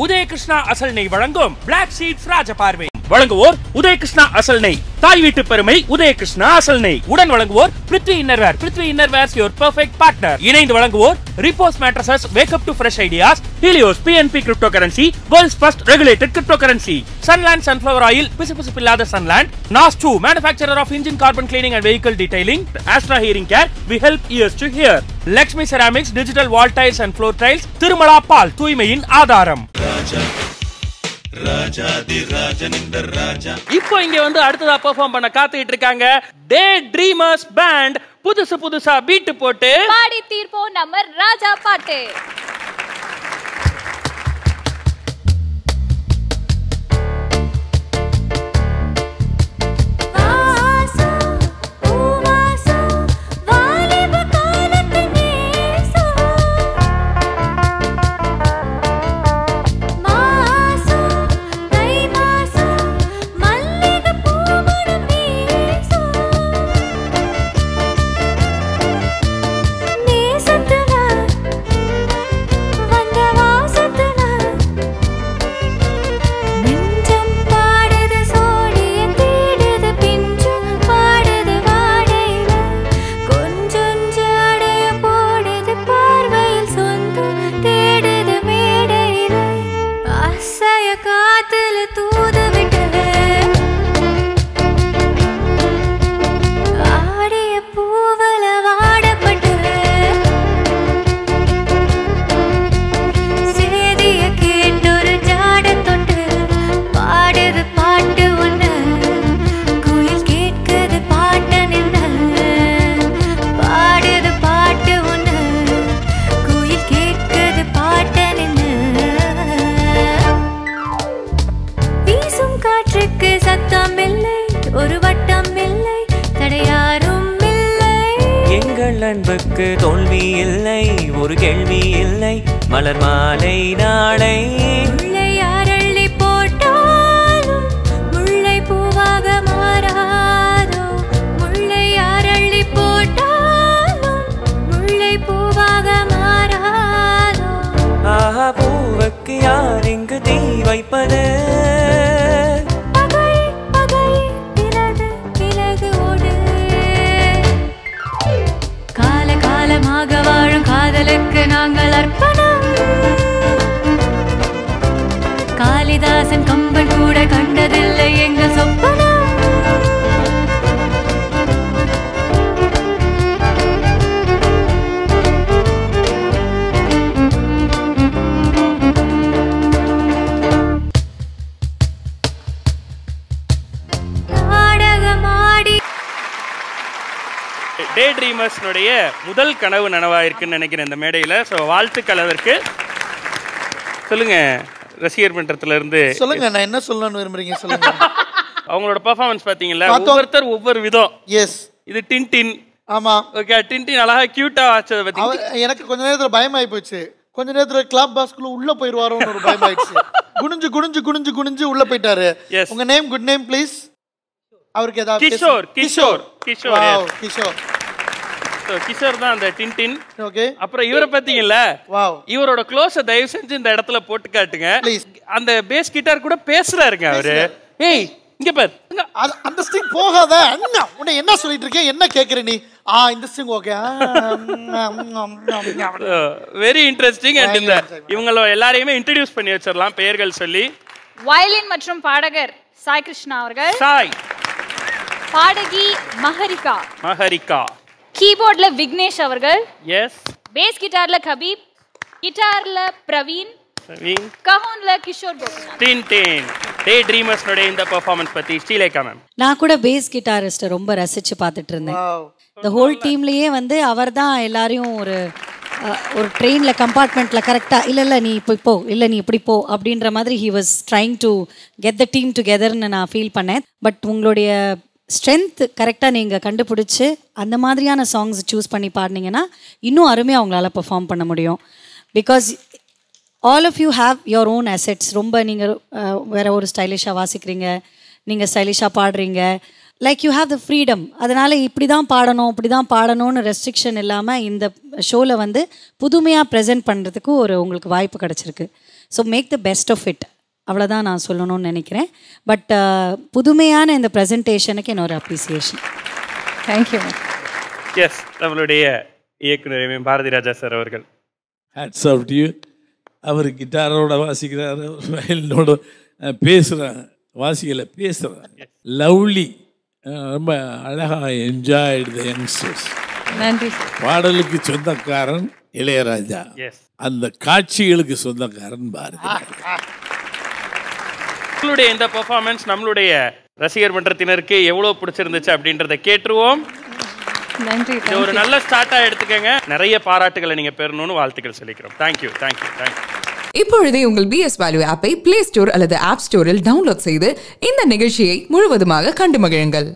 உதயகிருஷ்ணா அசல் நெய் வழங்கும் பிளாக் ஷீப்ஸ் ராஜபார்வை. வழங்குவோர் உதயகிருஷ்ணா அசல் நெய். தாய் வீட்டு பெருமை உதயகிருஷ்ணா அசல் நெய். உடன் வழங்குவோர் Prithvi innerwear. Prithvi innerwears your perfect partner. இணைந்து வழங்குவோர் Repose mattresses. Wake up to fresh ideas. Helios PNP crypto currency, world's first regulated crypto currency. Sunland sunflower oil, பிசுபிசுப்பில்லாத Sunland. NAS 2 manufacturer of engine carbon cleaning and vehicle detailing. Astra hearing care, we help ears to hear. Lakshmi ceramics, digital wall tiles and floor tiles. Tirumala பால், தூய்மையின் ஆதாரம். இப்போ இங்க வந்து அடுத்ததா perform பண்ண காத்துக்கிட்டு இருக்காங்க டே ட்ரீமர்ஸ் பேண்ட். புதுசா பீட் போட்டு பாடி தீர்ப்போம் நம்ம ராஜா பாட்டு. அன்புக்கு தோல்வி இல்லை, ஒரு கேள்வி இல்லை, மலர் மாலை நாளை முல்லை யாரள்ளி போட்டாலும் முல்லை பூவாக மாறாதோ, முல்லை யாரள்ளி போட்டாலும் முல்லை பூவாக மாறாதோ. ஆஹா, பூவுக்கு யார் இங்கு தீ வைப்பது? வாழும் காதலுக்கு நாங்கள் அர்ப்பணம். காளிதாசன் கம்பன் கூட கண்டதில்லை எங்கள் சொப்பனம். டே ட்ரீமர்ஸ்னுடைய முதல் கனவு நனவாயிருக்குன்னு நினைக்கிறேன் இந்த மேடையில். ஸோ வாழ்த்துக்கள் அதற்கு. சொல்லுங்க ரசிகர் மன்றத்துல இருந்து சொல்லுங்க, நான் என்ன சொல்லணும்னு விரும்புறீங்க சொல்லுங்க. அவங்களோட பெர்ஃபார்மன்ஸ் பாத்தீங்களா, ஒவ்வொருத்தர் ஒவ்வொரு விதம். எஸ், இது டின்டின். ஆமா, ஓகே. டின்டின் அழகா கியூட்டா ஆச்சது பாத்தீங்க. எனக்கு கொஞ்ச நேரத்துல பயமாயி போச்சு. கொஞ்ச நேரத்துல கிளப் பாஸ்க்குள்ள உள்ள போயிருவாரோன்னு ஒரு பயம் ஆயிடுச்சு. குனிஞ்சு குனிஞ்சு குனிஞ்சு குனிஞ்சு உள்ள போயிட்டாரு. உங்க நேம், குட் நேம் ப்ளீஸ். அவருக்கு ஏதாவது கிஷோர். கிஷோர் கிஷோர் வாவ், கிஷோர். கிஷோர் தான் அந்த டின்டின். ஓகே. அப்புறம் இவரை பாத்தீங்கல்ல, வாவ், இவரோட க்ளோஸ தயவு செஞ்சு இந்த இடத்துல போட்டு காட்டுங்க ப்ளீஸ். அந்த பேஸ் கிட்டார் கூட பேசுறாருங்க அவரு. ஏய் இங்க பாரு, அந்த ஸ்ட்ரிங் போகாத அண்ணா. உன்னை என்ன சொல்லிட்டு இருக்கேன், என்ன கேக்குற நீ? இந்த string okay. Very interesting. And இந்த இவங்கள எல்லாரையுமே இன்ட்ரோடியூஸ் பண்ணி வச்சிரலாம் பெயர்கள் சொல்லி. வயலின் மற்றும் பாடகர் சாய் கிருஷ்ணா அவர்கள். சாய். பாடகி மஹரிகா. மஹரிகா. கீபோர்ட்ல விக்னேஷ் அவர்கள். எஸ். பேஸ் கிட்டார்ல கபீப். கிட்டார்ல பிரவீன். கஹோன்ல கிஷோர் கோபிநாத். டின்டின். டே ட்ரீமர்ஸ்னுடைய இந்த பெர்ஃபார்மன்ஸ் பத்தி ஸ்ரீலேகா மேம். நான் கூட பேஸ் கிட்டாரிஸ்ட் ரொம்ப ரசிச்சு பார்த்துட்டு இருந்தேன். இந்த ஹோல் டீம்லயே வந்து அவர் தான் எல்லாரையும் ஒரு ட்ரெயினில் கம்பார்ட்மெண்ட்டில் கரெக்டாக இல்லை நீ இப்போ போ, இல்லை நீ இப்படி போ அப்படின்ற மாதிரி he was trying to get the team டுகெதர்னு நான் ஃபீல் பண்ணேன். பட் உங்களுடைய ஸ்ட்ரென்த் கரெக்டாக நீங்கள் கண்டுபிடிச்சி அந்த மாதிரியான சாங்ஸ் சூஸ் பண்ணி பாடினீங்கன்னா இன்னும் அருமையாக அவங்களால பெர்ஃபார்ம் பண்ண முடியும். Because all of you have your own assets. ரொம்ப நீங்கள் வேறு ஒரு ஸ்டைலிஷாக வாசிக்கிறீங்க, நீங்கள் ஸ்டைலிஷாக பாடுறீங்க. Like you have the freedom. அதனால் இப்படி தான் பாடணும் இப்படி தான் பாடணும்னு ரெஸ்ட்ரிக்ஷன் இல்லாமல் இந்த ஷோவில் வந்து புதுமையாக ப்ரெசென்ட் பண்ணுறதுக்கு உங்களுக்கு வாய்ப்பு கிடச்சிருக்கு. So make the best of it, அவ்வளோதான் நான் சொல்லணும்னு நினைக்கிறேன். பட் புதுமையான இந்த ப்ரெசன்டேஷனுக்கு என்னோட அப்ரிசியேஷன். தேங்க்யூ. எஸ், நம்மளுடைய இயக்குனர் பாரதி ராஜா சார் அவர்கள். Hats off to you. அவர் கிட்டாரோட வாசிக்கிறார், வயலினோட பேசுகிறாங்க, வாசிக்கல பேசுகிறாங்க. லவ்லி, ரொம்ப அழகாக என்ஜாய்டு த யங்ஸ்டர்ஸ். நன்றி. பாடலுக்கு சொந்தக்காரன் இளையராஜா, அந்த காட்சிகளுக்கு சொந்தக்காரன் பாரதி. நம்மளுடைய இந்த பெர்ஃபார்மன்ஸ் நம்மளுடைய ரசிகர் மன்றத்தினருக்கு எவ்வளவு பிடிச்சிருந்துச்சு அப்படின்றத கேட்டுருவோம். நன்றி. இது ஒரு நல்ல ஸ்டார்ட்டா எடுத்துக்கங்க. நிறைய பாராட்டுகளை நீங்க பெறணும்னு வாழ்த்துக்கள் சொல்லிக்கிறோம். Thank you thank you thank you. இப்பொழுதே உங்கள் பிஎஸ் வேல்யூ ஆப்பை பிளே ஸ்டோர் அல்லது ஆப் ஸ்டோரில் டவுன்லோட் செய்து இந்த நிகழ்ச்சியை முழுவதுமாக கண்டு மகிழுங்கள்.